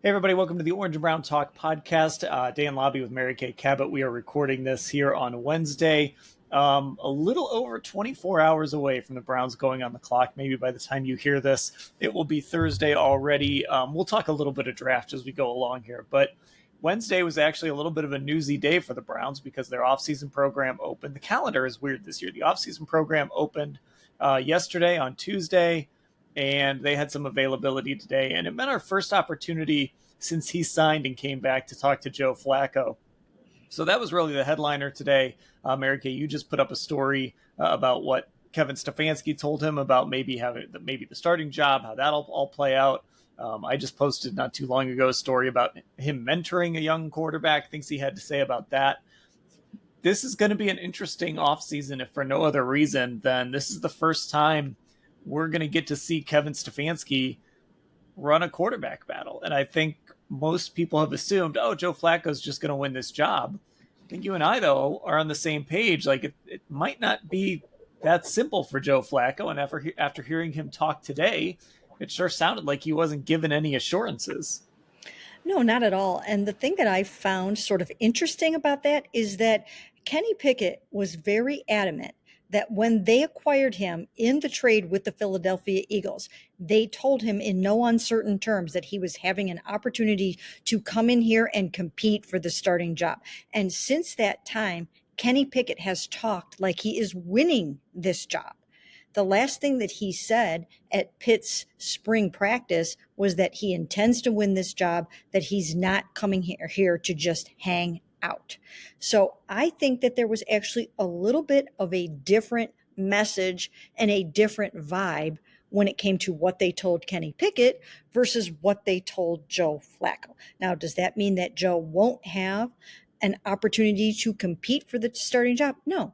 Hey everybody, welcome to the Orange and Brown Talk podcast. Dan Labbe with Mary Kay Cabot. We are recording this here on Wednesday, a little over 24 hours away from the Browns going on the clock. Maybe by the time you hear this, it will be Thursday already. We'll talk a little bit of draft as we go along here, but Wednesday was actually a little bit of a newsy day for the Browns because their offseason program opened. The calendar is weird this year. The offseason program opened yesterday on Tuesday, and they had some availability today, and it meant our first opportunity since he signed and came back to talk to Joe Flacco. So that was really the headliner today. Mary Kay, you just put up a story about what Kevin Stefanski told him about maybe having the starting job, how that'll all play out. I just posted not too long ago a story about him mentoring a young quarterback, things he had to say about that. This is going to be an interesting offseason, if for no other reason than this is the first time we're going to get to see Kevin Stefanski run a quarterback battle. And I think most people have assumed, oh, Joe Flacco's just going to win this job. I think you and I, though, are on the same page. Like, it might not be that simple for Joe Flacco. And after hearing him talk today, it sure sounded like he wasn't given any assurances. No, not at all. And the thing that I found sort of interesting about that is that Kenny Pickett was very adamant that when they acquired him in the trade with the Philadelphia Eagles, they told him in no uncertain terms that he was having an opportunity to come in here and compete for the starting job. And since that time, Kenny Pickett has talked like he is winning this job. The last thing that he said at Pitt's spring practice was that he intends to win this job, that he's not coming here to just hang out. So I think that there was actually a little bit of a different message and a different vibe when it came to what they told Kenny Pickett versus what they told Joe Flacco. Now, does that mean that Joe won't have an opportunity to compete for the starting job? No.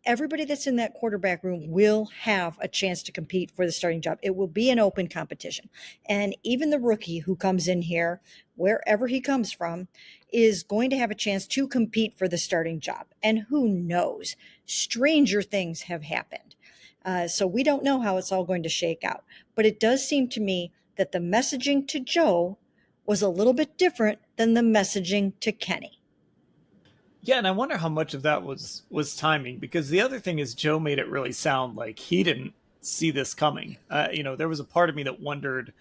Everybody that's in that quarterback room will have a chance to compete for the starting job. It will be an open competition. And even the rookie who comes in here, wherever he comes from, is going to have a chance to compete for the starting job. And who knows? Stranger things have happened. So we don't know how it's all going to shake out. But it does seem to me that the messaging to Joe was a little bit different than the messaging to Kenny. Yeah, and I wonder how much of that was timing, because the other thing is Joe made it really sound like he didn't see this coming. There was a part of me that wondered,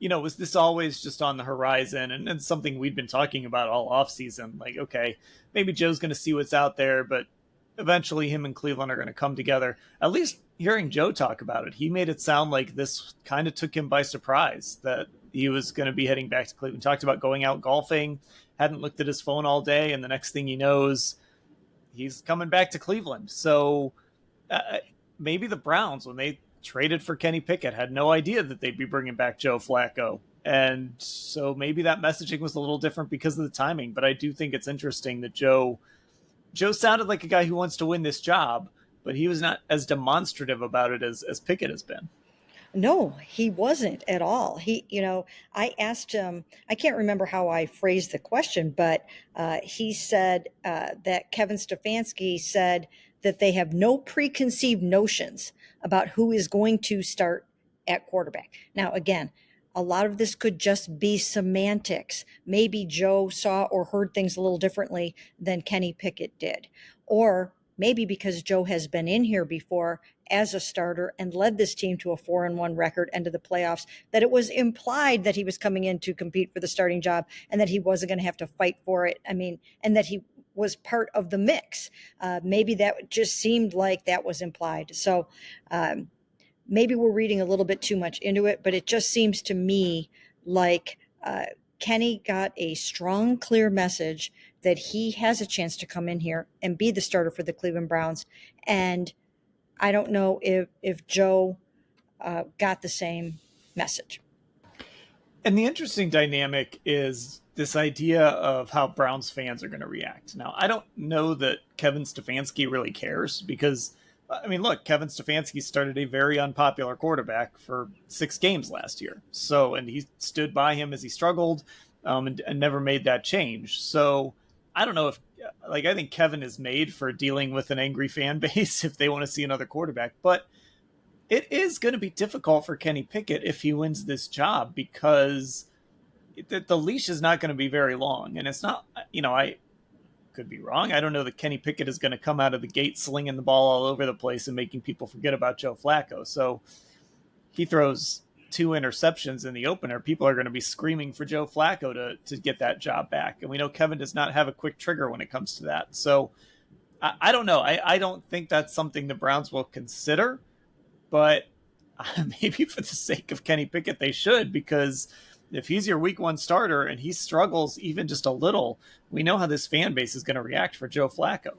was this always just on the horizon? And something we'd been talking about all offseason. Like, okay, maybe Joe's going to see what's out there, but eventually him and Cleveland are going to come together. At least hearing Joe talk about it, he made it sound like this kind of took him by surprise that he was going to be heading back to Cleveland. Talked about going out golfing, hadn't looked at his phone all day, and the next thing he knows, he's coming back to Cleveland. So maybe the Browns, when they traded for Kenny Pickett, had no idea that they'd be bringing back Joe Flacco. And so maybe that messaging was a little different because of the timing. But I do think it's interesting that Joe sounded like a guy who wants to win this job, but he was not as demonstrative about it as Pickett has been. No, he wasn't at all. I asked him, I can't remember how I phrased the question, but he said that Kevin Stefanski said that they have no preconceived notions about who is going to start at quarterback. Now, again, a lot of this could just be semantics. Maybe Joe saw or heard things a little differently than Kenny Pickett did. Or maybe because Joe has been in here before as a starter and led this team to a 4-1 record and to the playoffs, that it was implied that he was coming in to compete for the starting job and that he wasn't going to have to fight for it. And that he was part of the mix. Maybe that just seemed like that was implied. So maybe we're reading a little bit too much into it, but it just seems to me like Kenny got a strong, clear message that he has a chance to come in here and be the starter for the Cleveland Browns. And I don't know if Joe got the same message. And the interesting dynamic is this idea of how Browns fans are going to react. Now, I don't know that Kevin Stefanski really cares because, look, Kevin Stefanski started a very unpopular quarterback for 6 games last year. And he stood by him as he struggled and never made that change. So I don't know if, I think Kevin is made for dealing with an angry fan base if they want to see another quarterback. But it is going to be difficult for Kenny Pickett if he wins this job because the leash is not going to be very long. And it's not, I could be wrong. I don't know that Kenny Pickett is going to come out of the gate slinging the ball all over the place and making people forget about Joe Flacco. So he throws 2 interceptions in the opener. People are going to be screaming for Joe Flacco to get that job back. And we know Kevin does not have a quick trigger when it comes to that. So I don't know. I don't think that's something the Browns will consider, but maybe for the sake of Kenny Pickett, they should, because if he's your week 1 starter and he struggles even just a little, we know how this fan base is going to react for Joe Flacco.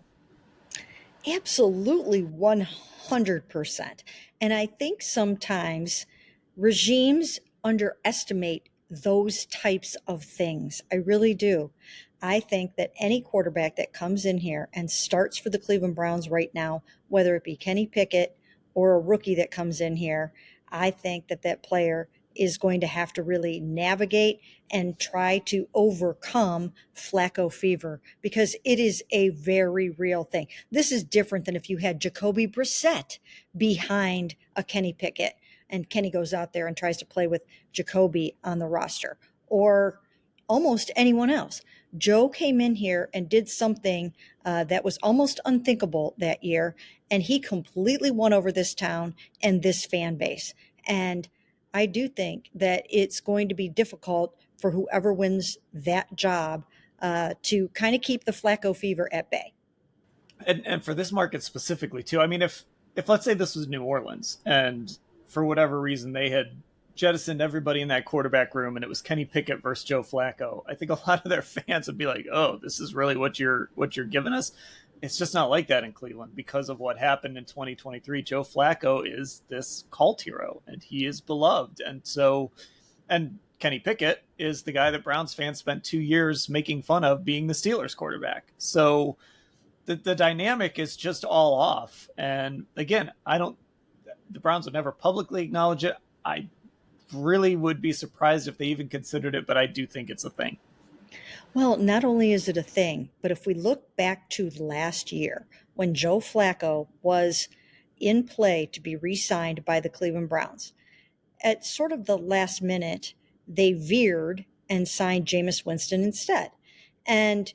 Absolutely 100%. And I think sometimes regimes underestimate those types of things. I really do. I think that any quarterback that comes in here and starts for the Cleveland Browns right now, whether it be Kenny Pickett or a rookie that comes in here, I think that that player is going to have to really navigate and try to overcome Flacco fever, because it is a very real thing. This is different than if you had Jacoby Brissett behind a Kenny Pickett and Kenny goes out there and tries to play with Jacoby on the roster, or almost anyone else. Joe came in here and did something that was almost unthinkable that year, and he completely won over this town and this fan base. And I do think that it's going to be difficult for whoever wins that job to kind of keep the Flacco fever at bay. And for this market specifically too, I mean, if let's say this was New Orleans and for whatever reason they had jettisoned everybody in that quarterback room and it was Kenny Pickett versus Joe Flacco, I think a lot of their fans would be like, "Oh, this is really what you're giving us." It's just not like that in Cleveland because of what happened in 2023. Joe Flacco is this cult hero and he is beloved. And Kenny Pickett is the guy that Browns fans spent 2 years making fun of being the Steelers quarterback. So the dynamic is just all off. And again, the Browns would never publicly acknowledge it. I really would be surprised if they even considered it, but I do think it's a thing. Well, not only is it a thing, but if we look back to last year when Joe Flacco was in play to be re-signed by the Cleveland Browns, at sort of the last minute, they veered and signed Jameis Winston instead. And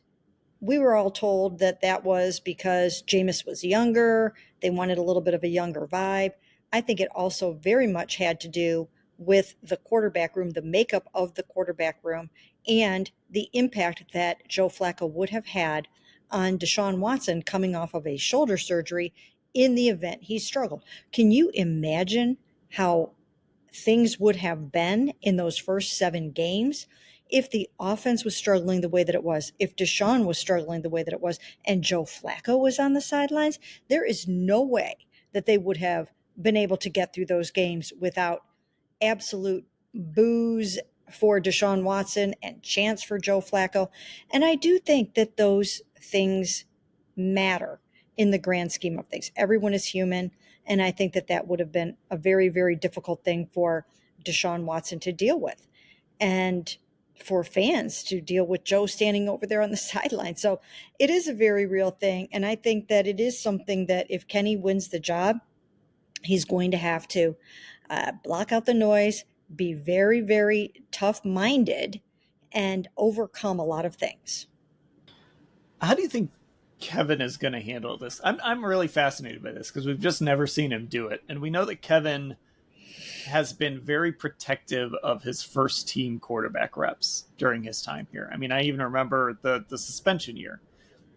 we were all told that that was because Jameis was younger. They wanted a little bit of a younger vibe. I think it also very much had to do with the quarterback room, the makeup of the quarterback room, and the impact that Joe Flacco would have had on Deshaun Watson coming off of a shoulder surgery in the event he struggled. Can you imagine how things would have been in those first 7 games if the offense was struggling the way that it was, if Deshaun was struggling the way that it was, and Joe Flacco was on the sidelines? There is no way that they would have been able to get through those games without absolute boos for Deshaun Watson and chance for Joe Flacco. And I do think that those things matter in the grand scheme of things. Everyone is human. And I think that that would have been a very, very difficult thing for Deshaun Watson to deal with, and for fans to deal with Joe standing over there on the sideline. So it is a very real thing. And I think that it is something that if Kenny wins the job, he's going to have to block out the noise, be very, very tough-minded, and overcome a lot of things. How do you think Kevin is going to handle this? I'm really fascinated by this because we've just never seen him do it. And we know that Kevin has been very protective of his first team quarterback reps during his time here. I mean, I even remember the suspension year.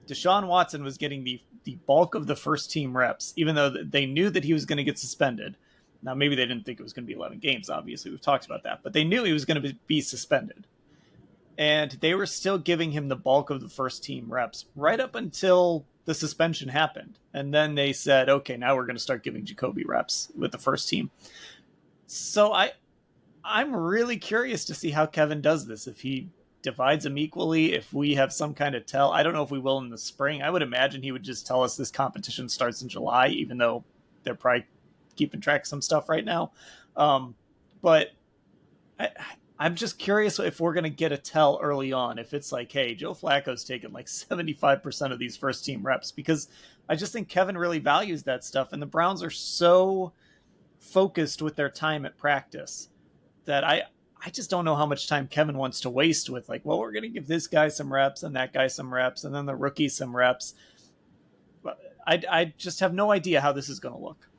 Deshaun Watson was getting the bulk of the first team reps, even though they knew that he was going to get suspended. Now, maybe they didn't think it was going to be 11 games, obviously. We've talked about that. But they knew he was going to be suspended. And they were still giving him the bulk of the first team reps right up until the suspension happened. And then they said, okay, now we're going to start giving Jacoby reps with the first team. So I'm really curious to see how Kevin does this. If he divides them equally, if we have some kind of tell. I don't know if we will in the spring. I would imagine he would just tell us this competition starts in July, even though they're probably keeping track of some stuff right now. But I'm just curious if we're going to get a tell early on, if it's like, hey, Joe Flacco's taken like 75% of these first team reps, because I just think Kevin really values that stuff. And the Browns are so focused with their time at practice that I I just don't know how much time Kevin wants to waste with like, well, we're going to give this guy some reps and that guy some reps and then the rookie some reps. I just have no idea how this is going to look.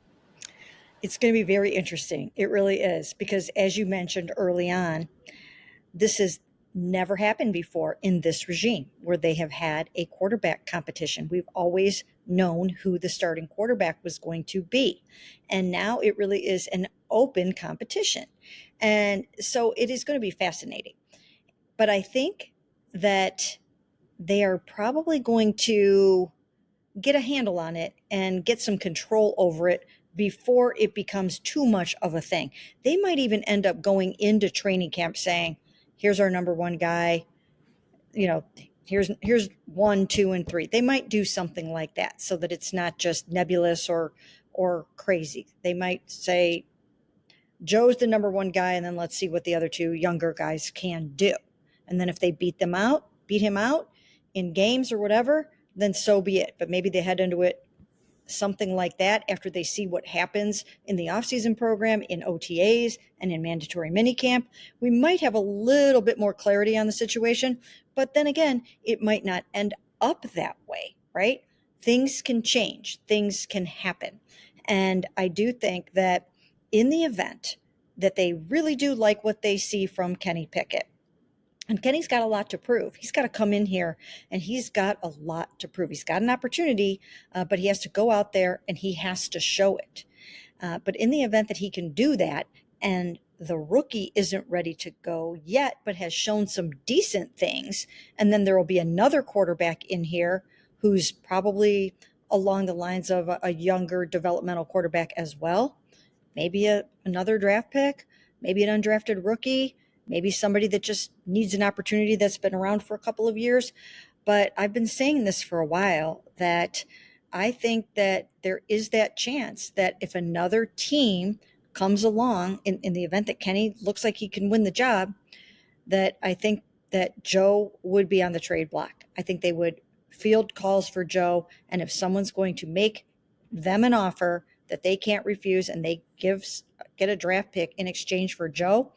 It's going to be very interesting. It really is, because as you mentioned early on, this has never happened before in this regime where they have had a quarterback competition. We've always known who the starting quarterback was going to be. And now it really is an open competition. And so it is going to be fascinating. But I think that they are probably going to get a handle on it and get some control over it before it becomes too much of a thing. They might even end up going into training camp saying, here's our number one guy, here's 1, 2, and 3. They might do something like that so that it's not just nebulous or crazy. They might say Joe's the number one guy, and then let's see what the other 2 younger guys can do. And then if they beat him out in games or whatever, then so be it. But maybe they head into it something like that after they see what happens in the offseason program, in OTAs, and in mandatory minicamp. We might have a little bit more clarity on the situation, but then again, it might not end up that way, right? Things can change, things can happen. And I do think that in the event that they really do like what they see from Kenny Pickett, and Kenny's got a lot to prove. He's got to come in here and he's got a lot to prove. He's got an opportunity, but he has to go out there and he has to show it. But in the event that he can do that and the rookie isn't ready to go yet, but has shown some decent things, and then there will be another quarterback in here who's probably along the lines of a younger developmental quarterback as well, maybe another draft pick, maybe an undrafted rookie, maybe somebody that just needs an opportunity that's been around for a couple of years. But I've been saying this for a while, that I think that there is that chance that if another team comes along in the event that Kenny looks like he can win the job, that I think that Joe would be on the trade block. I think they would field calls for Joe. And if someone's going to make them an offer that they can't refuse and they get a draft pick in exchange for Joe,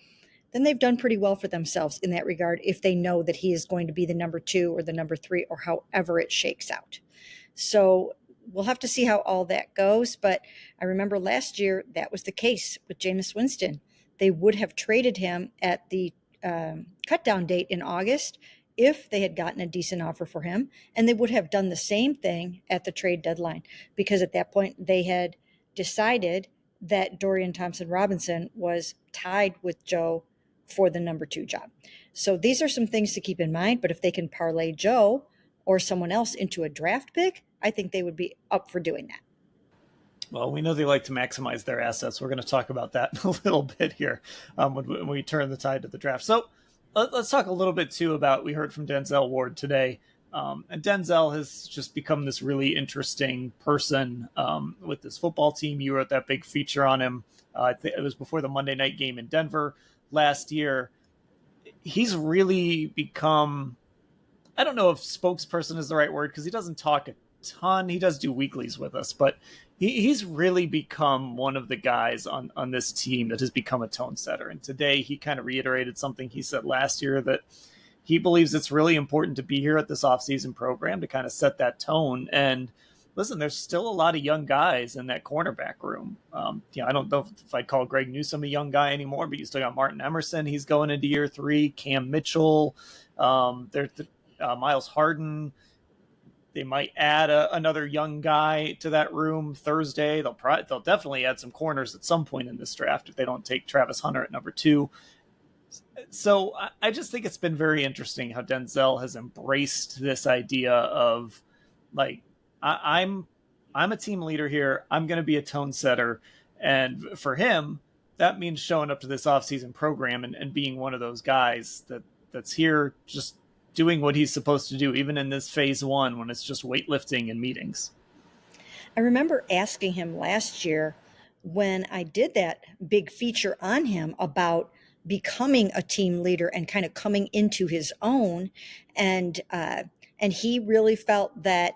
then they've done pretty well for themselves in that regard if they know that he is going to be the number 2 or the number 3 or however it shakes out. So we'll have to see how all that goes. But I remember last year that was the case with Jameis Winston. They would have traded him at the cut-down date in August if they had gotten a decent offer for him. And they would have done the same thing at the trade deadline, because at that point they had decided that Dorian Thompson-Robinson was tied with Joe for the number 2 job. So these are some things to keep in mind, but if they can parlay Joe or someone else into a draft pick, I think they would be up for doing that. Well, we know they like to maximize their assets. We're going to talk about that in a little bit here when we turn the tide to the draft. So let's talk a little bit too about, we heard from Denzel Ward today. And Denzel has just become this really interesting person with this football team. You wrote that big feature on him. I think it was before the Monday night game in Denver last year. He's really become, I don't know if spokesperson is the right word, because he doesn't talk a ton. He does do weeklies with us, but he's really become one of the guys on this team that has become a tone setter. And today he kind of reiterated something he said last year, that he believes it's really important to be here at this offseason program to kind of set that tone. And listen, there's still a lot of young guys in that cornerback room. I don't know if I'd call Greg Newsome a young guy anymore, but you still got Martin Emerson. He's going into year 3. Cam Mitchell, Miles Harden. They might add another young guy to that room Thursday. They'll definitely add some corners at some point in this draft if they don't take Travis Hunter at number 2. So I just think it's been very interesting how Denzel has embraced this idea of, like, I'm a team leader here. I'm going to be a tone setter. And for him, that means showing up to this offseason program and being one of those guys that's here just doing what he's supposed to do, even in this phase 1 when it's just weightlifting and meetings. I remember asking him last year when I did that big feature on him about becoming a team leader and kind of coming into his own. And he really felt that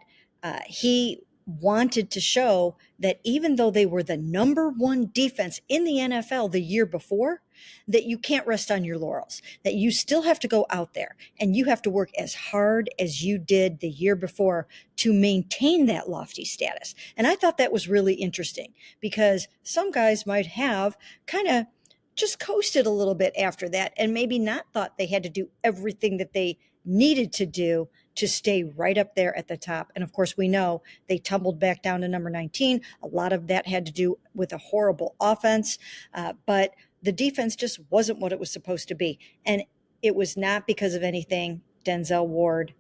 he wanted to show that even though they were the number 1 defense in the NFL the year before, that you can't rest on your laurels, that you still have to go out there and you have to work as hard as you did the year before to maintain that lofty status. And I thought that was really interesting because some guys might have kind of just coasted a little bit after that and maybe not thought they had to do everything that they needed to do to stay right up there at the top. And of course, we know they tumbled back down to number 19. A lot of that had to do with a horrible offense, but the defense just wasn't what it was supposed to be. And it was not because of anything Denzel Ward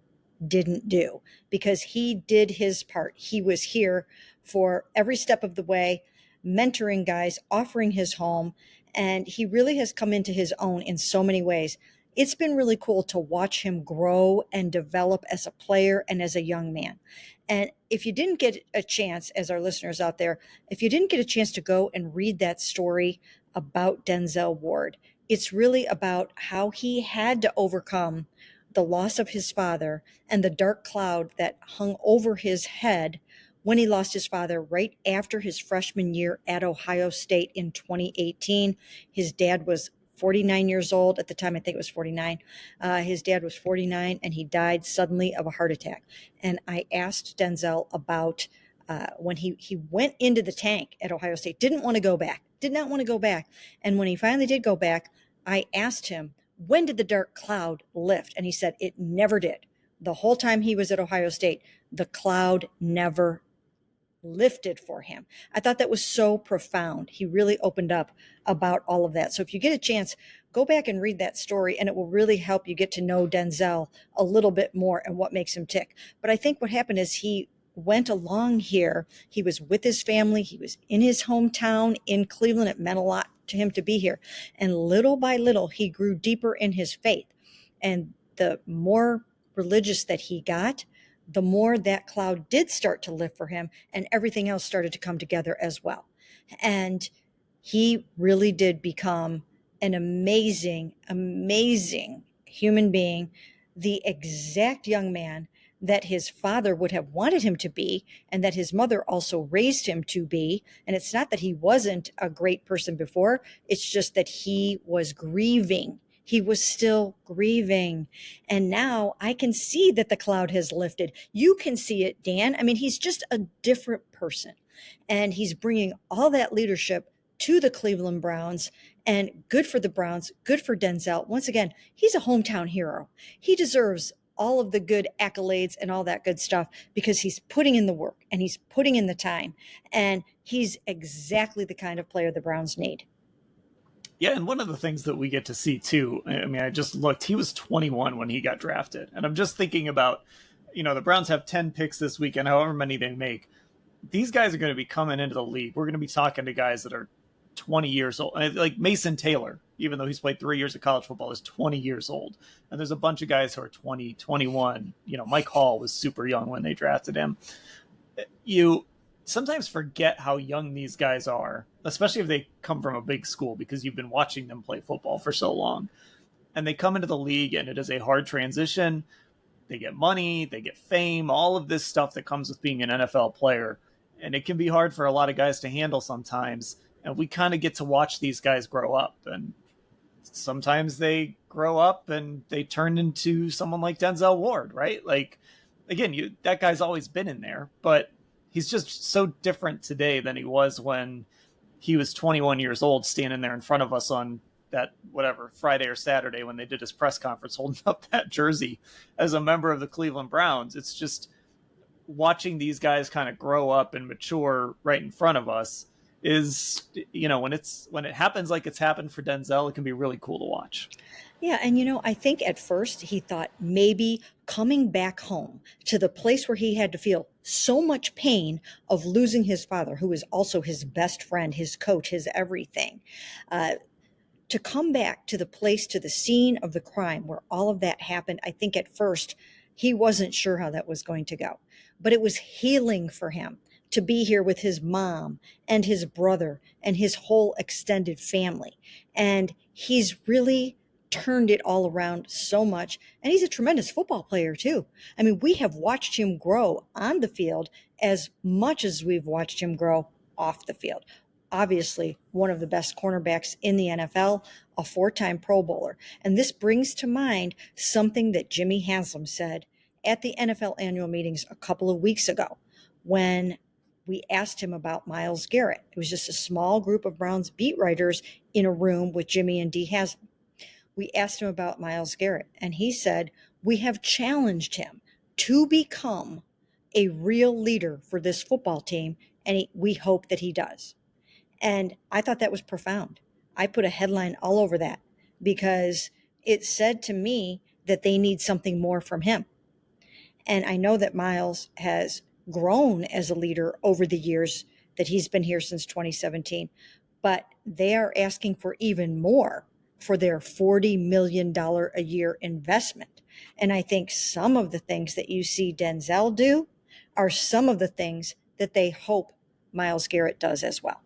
didn't do, because he did his part. He was here for every step of the way, mentoring guys, offering his home, and he really has come into his own in so many ways. It's been really cool to watch him grow and develop as a player and as a young man. And if you didn't get a chance, as our listeners out there, if you didn't get a chance to go and read that story about Denzel Ward, it's really about how he had to overcome the loss of his father and the dark cloud that hung over his head when he lost his father right after his freshman year at Ohio State in 2018. His dad was 49 years old at the time. I think it was 49. His dad was 49 and he died suddenly of a heart attack. And I asked Denzel about when he went into the tank at Ohio State, did not want to go back. And when he finally did go back, I asked him, when did the dark cloud lift? And he said it never did. The whole time he was at Ohio State, the cloud never lifted for him. I thought that was so profound. He really opened up about all of that. So if you get a chance, go back and read that story, and it will really help you get to know Denzel a little bit more and what makes him tick. But I think what happened is he went along here. He was with his family. He was in his hometown in Cleveland. It meant a lot to him to be here. And little by little, he grew deeper in his faith. And the more religious that he got, the more that cloud did start to lift for him, and everything else started to come together as well. And he really did become an amazing, amazing human being, the exact young man that his father would have wanted him to be, and that his mother also raised him to be. And it's not that he wasn't a great person before, it's just that he was grieving. He was still grieving. And now I can see that the cloud has lifted. You can see it, Dan. I mean, he's just a different person. And he's bringing all that leadership to the Cleveland Browns. And good for the Browns, good for Denzel. Once again, he's a hometown hero. He deserves all of the good accolades and all that good stuff because he's putting in the work and he's putting in the time. And he's exactly the kind of player the Browns need. Yeah, and one of the things that we get to see too, I mean, I just looked, he was 21 when he got drafted. And I'm just thinking about, the Browns have 10 picks this weekend, however many they make. These guys are going to be coming into the league. We're going to be talking to guys that are 20 years old. Like Mason Taylor, even though he's played 3 years of college football, is 20 years old. And there's a bunch of guys who are 20, 21. Mike Hall was super young when they drafted him. You sometimes forget how young these guys are, especially if they come from a big school, because you've been watching them play football for so long. And they come into the league and it is a hard transition. They get money, they get fame, all of this stuff that comes with being an NFL player. And it can be hard for a lot of guys to handle sometimes. And we kind of get to watch these guys grow up. And sometimes they grow up and they turn into someone like Denzel Ward, right? Like, again, that guy's always been in there, but he's just so different today than he was when he was 21 years old, standing there in front of us on that, whatever, Friday or Saturday when they did his press conference, holding up that jersey as a member of the Cleveland Browns. It's just watching these guys kind of grow up and mature right in front of us is, when it happens like it's happened for Denzel, it can be really cool to watch. Yeah. And, I think at first he thought maybe coming back home to the place where he had to feel so much pain of losing his father, who is also his best friend, his coach, his everything, to come back to the place, to the scene of the crime where all of that happened. I think at first he wasn't sure how that was going to go, but it was healing for him to be here with his mom and his brother and his whole extended family. And he's really turned it all around so much. And he's a tremendous football player too. I mean, we have watched him grow on the field as much as we've watched him grow off the field. obviously one of the best cornerbacks in the NFL, a 4-time Pro Bowler. And this brings to mind something that Jimmy Haslam said at the NFL annual meetings a couple of weeks ago when we asked him about Myles Garrett. It was just a small group of Browns beat writers in a room with Jimmy and Dee Haslam. We asked him about Myles Garrett, and he said, we have challenged him to become a real leader for this football team, and we hope that he does. And I thought that was profound. I put a headline all over that because it said to me that they need something more from him. And I know that Myles has grown as a leader over the years that he's been here since 2017, but they are asking for even more for their $40 million a year investment. And I think some of the things that you see Denzel do are some of the things that they hope Myles Garrett does as well.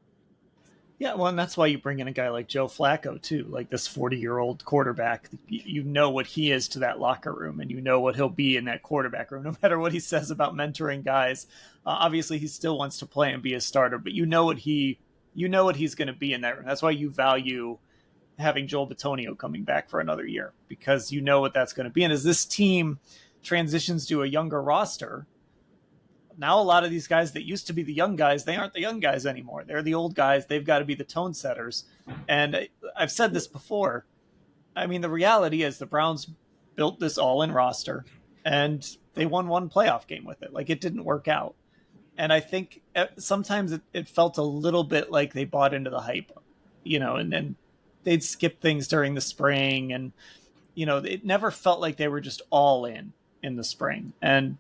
Yeah, well, and that's why you bring in a guy like Joe Flacco, too, like this 40-year-old quarterback. You know what he is to that locker room, and you know what he'll be in that quarterback room, no matter what he says about mentoring guys. Obviously, he still wants to play and be a starter, but you know what he's going to be in that room. That's why you value having Joel Bitonio coming back for another year, because you know what that's going to be. And as this team transitions to a younger roster, now a lot of these guys that used to be the young guys, they aren't the young guys anymore. They're the old guys. They've got to be the tone setters. And I've said this before. I mean, the reality is the Browns built this all-in roster, and they won one playoff game with it. Like, it didn't work out. And I think sometimes it felt a little bit like they bought into the hype, and then they'd skip things during the spring. And, it never felt like they were just all in the spring. And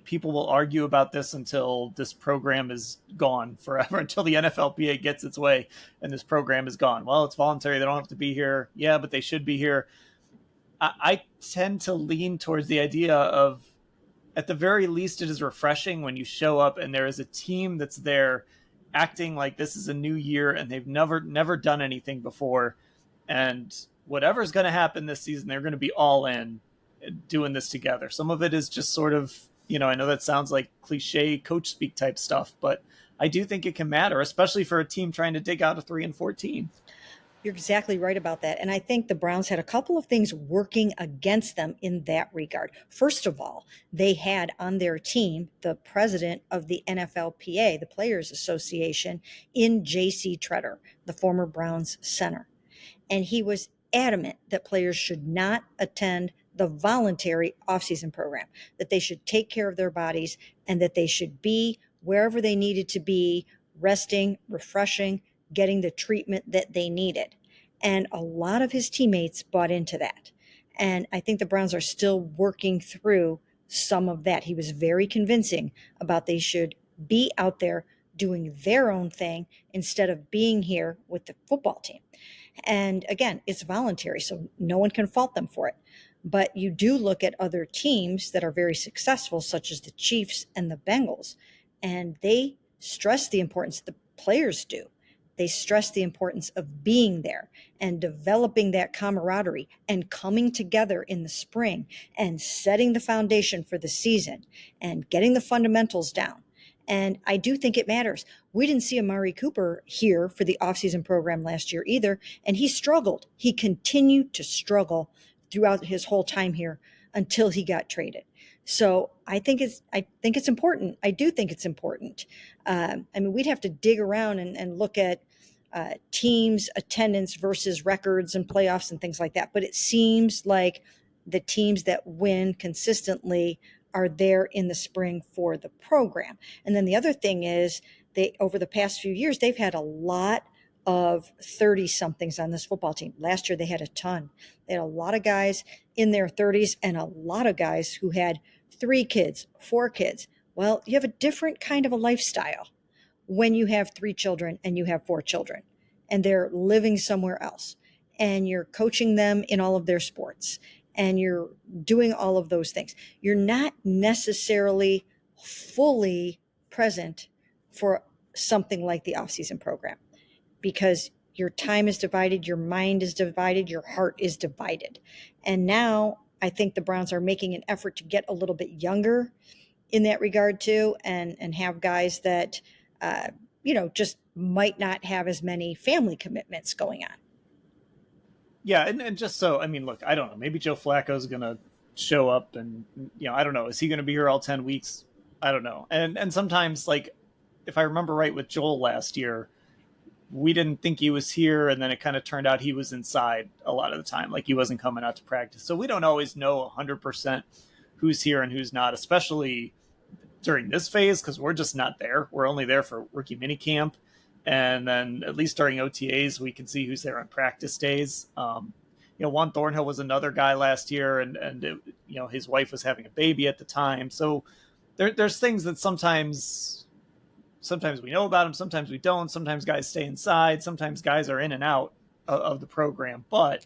people will argue about this until this program is gone forever, until the NFLPA gets its way and this program is gone. Well, it's voluntary. They don't have to be here. Yeah, but they should be here. I tend to lean towards the idea of, at the very least, it is refreshing when you show up and there is a team that's there acting like this is a new year and they've never done anything before. And whatever's going to happen this season, they're going to be all in doing this together. Some of it is just sort of, I know that sounds like cliche coach speak type stuff, but I do think it can matter, especially for a team trying to dig out a 3-14. You're exactly right about that. And I think the Browns had a couple of things working against them in that regard. First of all, they had on their team the president of the NFLPA, the Players Association, in J.C. Tretter, the former Browns center. And he was adamant that players should not attend the voluntary offseason program, that they should take care of their bodies and that they should be wherever they needed to be, resting, refreshing, getting the treatment that they needed. And a lot of his teammates bought into that. And I think the Browns are still working through some of that. He was very convincing about they should be out there doing their own thing instead of being here with the football team. And again, it's voluntary, so no one can fault them for it. But you do look at other teams that are very successful, such as the Chiefs and the Bengals, and they stress the importance, the players do. They stress the importance of being there and developing that camaraderie and coming together in the spring and setting the foundation for the season and getting the fundamentals down. And I do think it matters. We didn't see Amari Cooper here for the offseason program last year either, and he struggled. He continued to struggle throughout his whole time here until he got traded. So I think it's important. I do think it's important. I mean, we'd have to dig around and look at teams' attendance versus records and playoffs and things like that. But it seems like the teams that win consistently are there in the spring for the program. And then the other thing is over the past few years, they've had a lot of 30-somethings on this football team. Last year, they had a ton. They had a lot of guys in their 30s and a lot of guys who had 3 kids, 4 kids. Well, you have a different kind of a lifestyle when you have 3 children and you have 4 children and they're living somewhere else and you're coaching them in all of their sports and you're doing all of those things. You're not necessarily fully present for something like the off-season program because your time is divided, your mind is divided, your heart is divided. And now I think the Browns are making an effort to get a little bit younger in that regard too, and have guys that just might not have as many family commitments going on. Yeah, and just so, I mean, look, I don't know. Maybe Joe Flacco's going to show up and, I don't know. Is he going to be here all 10 weeks? I don't know. And sometimes, like, if I remember right with Joel last year, we didn't think he was here, and then it kind of turned out he was inside a lot of the time. Like, he wasn't coming out to practice. So we don't always know 100% who's here and who's not, especially during this phase, because we're just not there. We're only there for rookie minicamp. And then at least during OTAs, we can see who's there on practice days. Juan Thornhill was another guy last year, and it, his wife was having a baby at the time. So there's things that sometimes we know about them, sometimes we don't. Sometimes guys stay inside, sometimes guys are in and out of the program. But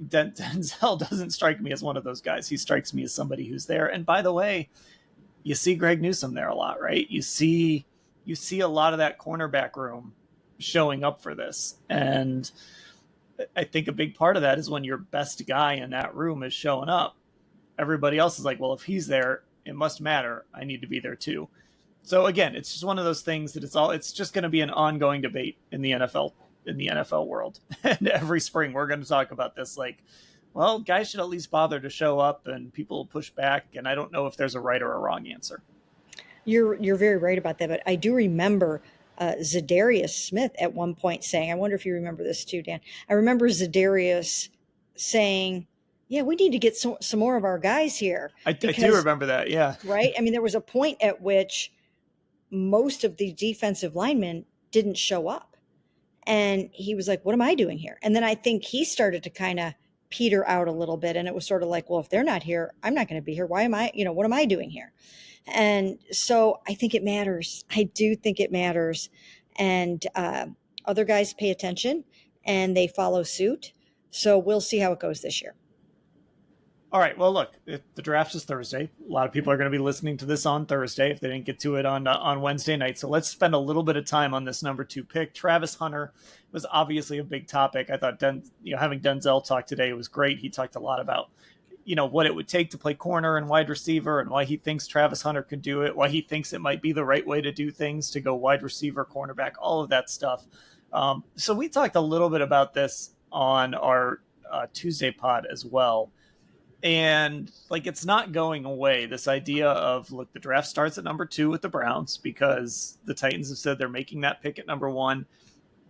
Denzel doesn't strike me as one of those guys. He strikes me as somebody who's there. And by the way, you see Greg Newsome there a lot, right? You see a lot of that cornerback room showing up for this. And I think a big part of that is when your best guy in that room is showing up, everybody else is like, well, if he's there, it must matter. I need to be there too. So again, it's just one of those things that it's just going to be an ongoing debate in the NFL world. And every spring we're going to talk about this, like, well, guys should at least bother to show up, and people will push back. And I don't know if there's a right or a wrong answer. You're very right about that. But I do remember Zadarius Smith at one point saying, I wonder if you remember this too, Dan. I remember Zadarius saying, yeah, we need to get some more of our guys here. I do remember that. Yeah. Right. I mean, there was a point at which most of the defensive linemen didn't show up. And he was like, what am I doing here? And then I think he started to kind of peter out a little bit. And it was sort of like, well, if they're not here, I'm not going to be here. Why am I, what am I doing here? And so I think it matters. I do think it matters. And other guys pay attention and they follow suit. So we'll see how it goes this year. All right. Well, look, the draft is Thursday. A lot of people are going to be listening to this on Thursday if they didn't get to it on Wednesday night. So let's spend a little bit of time on this number 2 pick. Travis Hunter was obviously a big topic. I thought having Denzel talk today was great. He talked a lot about what it would take to play corner and wide receiver, and why he thinks Travis Hunter could do it, why he thinks it might be the right way to do things to go wide receiver, cornerback, all of that stuff. So we talked a little bit about this on our Tuesday pod as well. And it's not going away. This idea of, look, the draft starts at number 2 with the Browns because the Titans have said they're making that pick at number 1.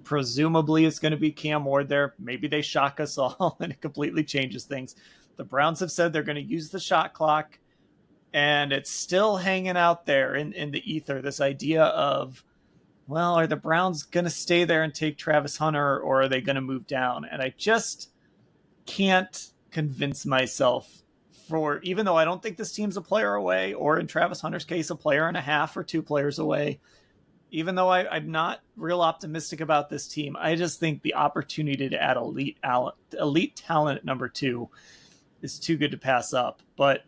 Presumably it's going to be Cam Ward there. Maybe they shock us all and it completely changes things. The Browns have said they're going to use the shot clock, and it's still hanging out there in the ether. This idea of, well, are the Browns going to stay there and take Travis Hunter, or are they going to move down? And I just can't convince myself, even though I don't think this team's a player away, or in Travis Hunter's case, a player and a half or 2 players away, even though I'm not real optimistic about this team, I just think the opportunity to add elite talent at number 2 is too good to pass up. But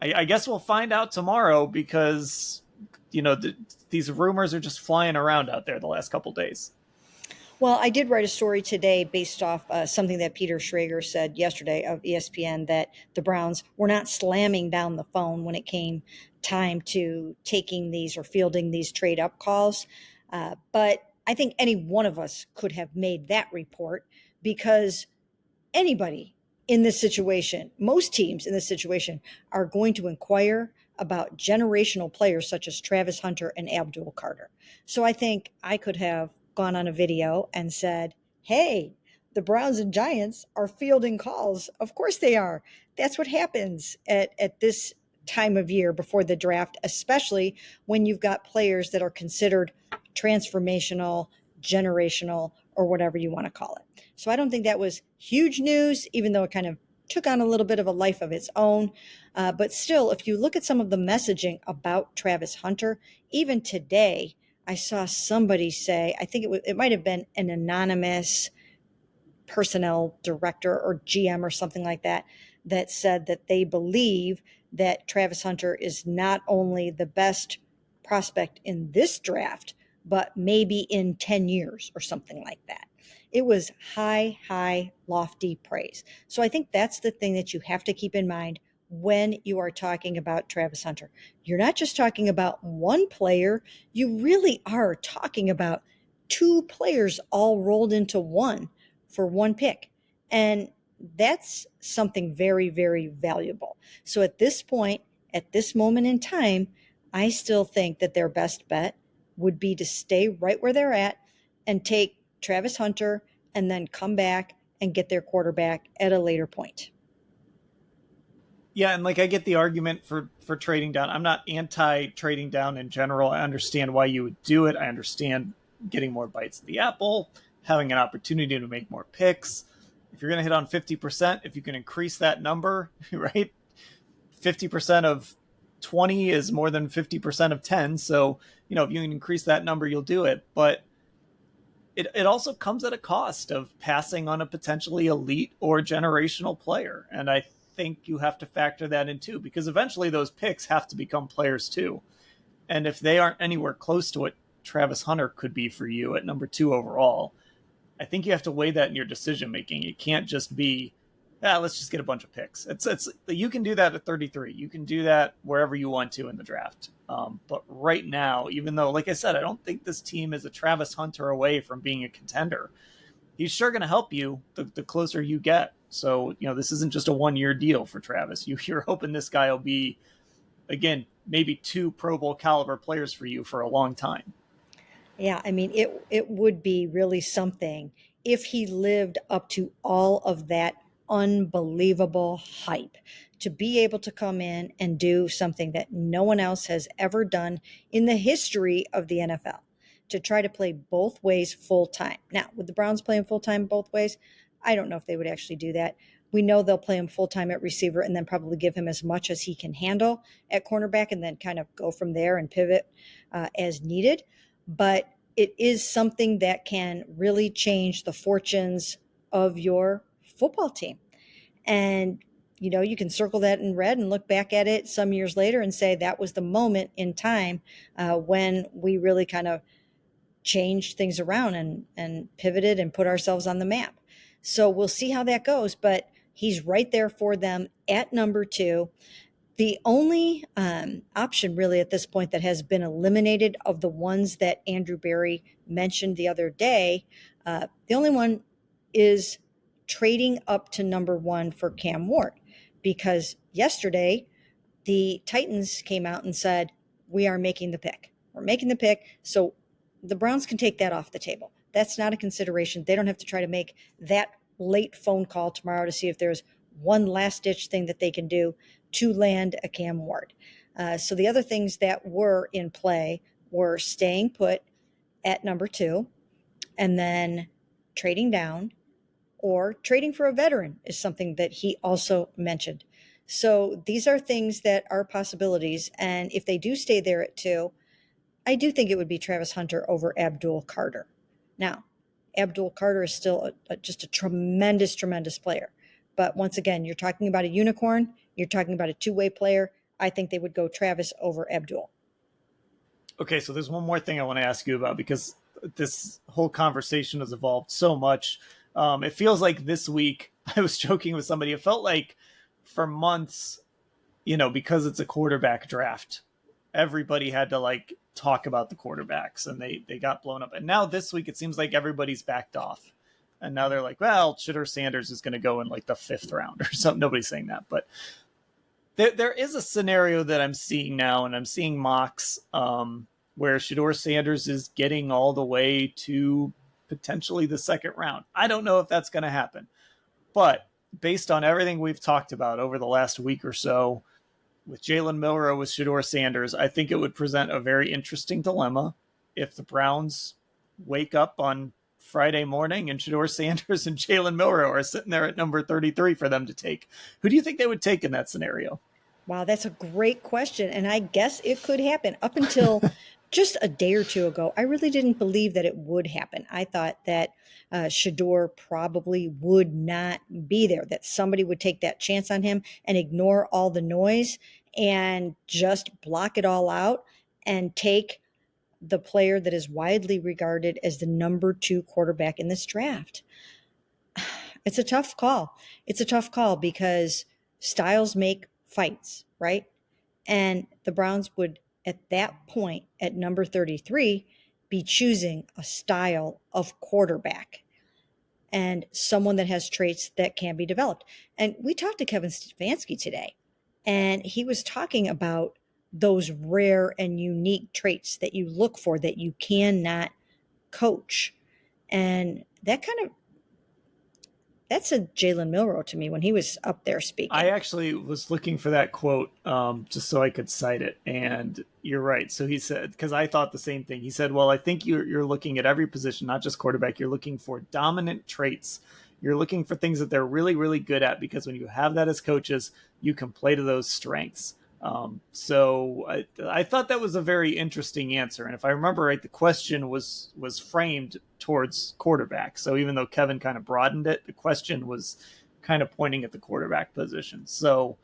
I guess we'll find out tomorrow because, these rumors are just flying around out there the last couple days. Well, I did write a story today based off something that Peter Schrager said yesterday of ESPN, that the Browns were not slamming down the phone when it came time to taking these or fielding these trade up calls. But I think any one of us could have made that report, because anybody in this situation, most teams in this situation, are going to inquire about generational players such as Travis Hunter and Abdul Carter. So I think I could have gone on a video and said, hey, the Browns and Giants are fielding calls. Of course they are. That's what happens at this time of year before the draft, especially when you've got players that are considered transformational, generational, or whatever you want to call it. So I don't think that was huge news, even though it kind of took on a little bit of a life of its own. But still, if you look at some of the messaging about Travis Hunter, even today, I saw somebody say, I think it might have been an anonymous personnel director or GM or something like that, that said that they believe that Travis Hunter is not only the best prospect in this draft, but maybe in 10 years or something like that. It was high, lofty praise. So I think that's the thing that you have to keep in mind when you are talking about Travis Hunter. You're not just talking about one player, you really are talking about two players all rolled into one for one pick. And that's something very, very valuable. So at this point, at this moment in time, I still think that their best bet would be to stay right where they're at and take Travis Hunter and then come back and get their quarterback at a later point. Yeah, and like I get the argument for trading down. I'm not anti trading down in general. I understand why you would do it. I understand getting more bites of the apple, having an opportunity to make more picks. If you're going to hit on 50%, if you can increase that number, right? 50% of 20 is more than 50% of 10. So, if you can increase that number, you'll do it. But it also comes at a cost of passing on a potentially elite or generational player. And I think you have to factor that in too, because eventually those picks have to become players too. And if they aren't anywhere close to what Travis Hunter could be for you at number 2 overall, I think you have to weigh that in your decision making. It can't just be, let's just get a bunch of picks. It's you can do that at 33. You can do that wherever you want to in the draft. But right now, even though, like I said, I don't think this team is a Travis Hunter away from being a contender, he's sure going to help you the closer you get. So, this isn't just a 1-year deal for Travis. You're hoping this guy will be, again, maybe 2 Pro Bowl caliber players for you for a long time. Yeah, I mean, it would be really something if he lived up to all of that unbelievable hype, to be able to come in and do something that no one else has ever done in the history of the NFL, to try to play both ways full time. Now, with the Browns playing full time both ways, I don't know if they would actually do that. We know they'll play him full time at receiver and then probably give him as much as he can handle at cornerback and then kind of go from there and pivot as needed. But it is something that can really change the fortunes of your football team. And, you can circle that in red and look back at it some years later and say that was the moment in time when we really kind of changed things around and pivoted and put ourselves on the map. So we'll see how that goes. But he's right there for them at number 2. The only option really at this point that has been eliminated of the ones that Andrew Berry mentioned the other day, the only one is trading up to number 1 for Cam Ward, because yesterday the Titans came out and said, we are making the pick. We're making the pick. So the Browns can take that off the table. That's not a consideration. They don't have to try to make that late phone call tomorrow to see if there's one last ditch thing that they can do to land a Cam Ward. So the other things that were in play were staying put at number 2 and then trading down, or trading for a veteran is something that he also mentioned. So these are things that are possibilities. And if they do stay there at 2, I do think it would be Travis Hunter over Abdul Carter. Now, Abdul Carter is still just a tremendous, tremendous player. But once again, you're talking about a unicorn. You're talking about a two-way player. I think they would go Travis over Abdul. Okay, so there's one more thing I want to ask you about, because this whole conversation has evolved so much. It feels like this week, I was joking with somebody, it felt like for months, because it's a quarterback draft, everybody had to talk about the quarterbacks, and they got blown up. And now this week, it seems like everybody's backed off. And now they're like, well, Shedeur Sanders is going to go in the 5th round or something. Nobody's saying that, but there is a scenario that I'm seeing now, and I'm seeing mocks where Shedeur Sanders is getting all the way to potentially the 2nd round. I don't know if that's going to happen, but based on everything we've talked about over the last week or so, with Jalen Milroe, with Shedeur Sanders, I think it would present a very interesting dilemma if the Browns wake up on Friday morning and Shedeur Sanders and Jalen Milroe are sitting there at number 33 for them to take. Who do you think they would take in that scenario? Wow, that's a great question. And I guess it could happen. Up until just a day or two ago, I really didn't believe that it would happen. I thought that Shedeur probably would not be there, that somebody would take that chance on him and ignore all the noise and just block it all out and take the player that is widely regarded as the number 2 quarterback in this draft. It's a tough call. It's a tough call because styles make fights, right? And the Browns would, at that point, at number 33, be choosing a style of quarterback and someone that has traits that can be developed. And we talked to Kevin Stefanski today, and he was talking about those rare and unique traits that you look for that you cannot coach. And that's a Jalen Milroe to me when he was up there speaking. I actually was looking for that quote just so I could cite it. And you're right. So he said, because I thought the same thing. He said, well, I think you're looking at every position, not just quarterback. You're looking for dominant traits. You're looking for things that they're really, really good at, because when you have that as coaches, you can play to those strengths. So I thought that was a very interesting answer. And if I remember right, the question was framed towards quarterback. So even though Kevin kind of broadened it, the question was kind of pointing at the quarterback position. So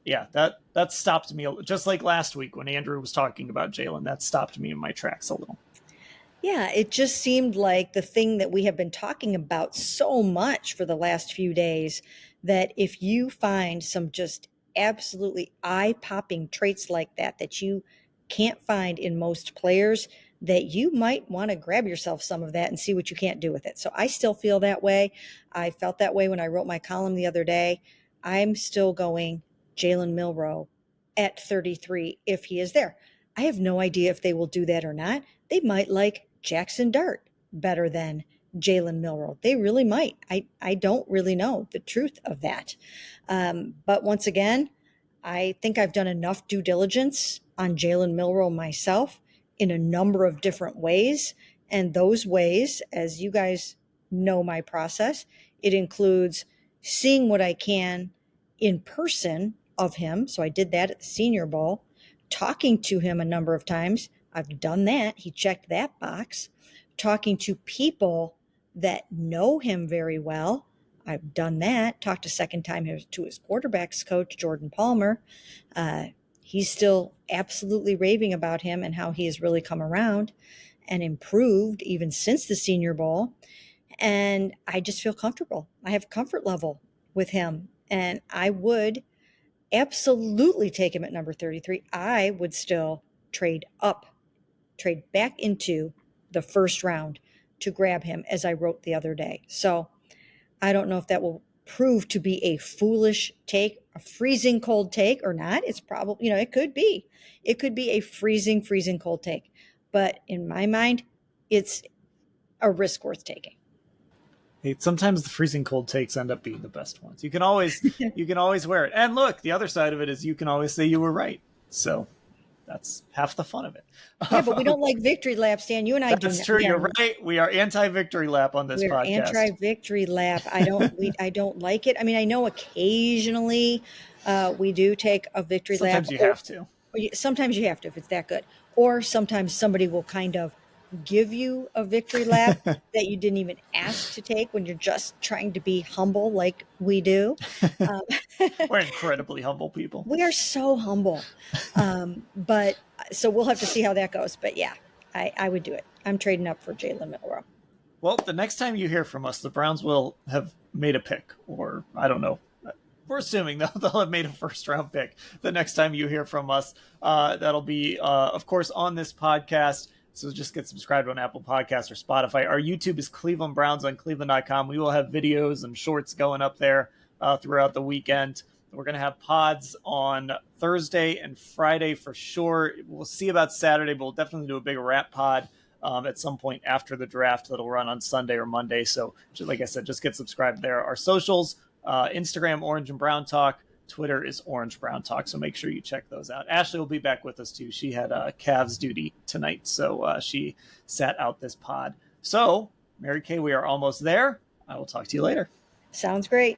yeah, that stopped me, just like last week when Andrew was talking about Jalen. That stopped me in my tracks a little. Yeah, it just seemed like the thing that we have been talking about so much for the last few days, that if you find some just absolutely eye-popping traits like that you can't find in most players, that you might want to grab yourself some of that and see what you can't do with it. So I still feel that way. I felt that way when I wrote my column the other day. I'm still going Jalen Milroe at 33 if he is there. I have no idea if they will do that or not. They might like Jackson Dart better than Jalen Milroe. They really might. I don't really know the truth of that. But once again, I think I've done enough due diligence on Jalen Milroe myself in a number of different ways. And those ways, as you guys know my process, it includes seeing what I can in person of him. So I did that at the Senior Bowl, talking to him a number of times. I've done that. He checked that box. Talking to people that know him very well. I've done that. Talked a second time to his quarterbacks coach, Jordan Palmer. He's still absolutely raving about him and how he has really come around and improved even since the Senior Bowl. And I just feel comfortable. I have comfort level with him. And I would absolutely take him at number 33. I would still trade back into the first round to grab him, as I wrote the other day. So I don't know if that will prove to be a foolish take, a freezing cold take or not. It's probably, it could be. It could be a freezing cold take. But in my mind, it's a risk worth taking. Hey, sometimes the freezing cold takes end up being the best ones. You can always wear it. And look, the other side of it is you can always say you were right. So that's half the fun of it. Yeah, but we don't like victory laps, Dan. You and I do. That's true. You're right. We are anti-victory lap on this podcast. Anti-victory lap. I don't like it. I mean, I know occasionally we do take a victory lap. Sometimes you have to. Sometimes you have to if it's that good. Or sometimes somebody will kind of give you a victory lap that you didn't even ask to take when you're just trying to be humble like we do. We're incredibly humble people. We are so humble. But so we'll have to see how that goes. But yeah, I would do it. I'm trading up for Jalen Milroe. Well, the next time you hear from us, the Browns will have made a pick, or I don't know. We're assuming they'll have made a first-round pick the next time you hear from us. That'll be, of course, on this podcast. So just get subscribed on Apple Podcasts or Spotify. Our YouTube is Cleveland Browns on cleveland.com. We will have videos and shorts going up there throughout the weekend. We're going to have pods on Thursday and Friday for sure. We'll see about Saturday, but we'll definitely do a big wrap pod at some point after the draft that'll run on Sunday or Monday. So like I said, just get subscribed there. Our socials, Instagram, Orange and Brown Talk. Twitter is Orange Brown Talk, so make sure you check those out. Ashley will be back with us too. She had Cavs duty tonight, so she sat out this pod. So, Mary Kay, we are almost there. I will talk to you later. Sounds great.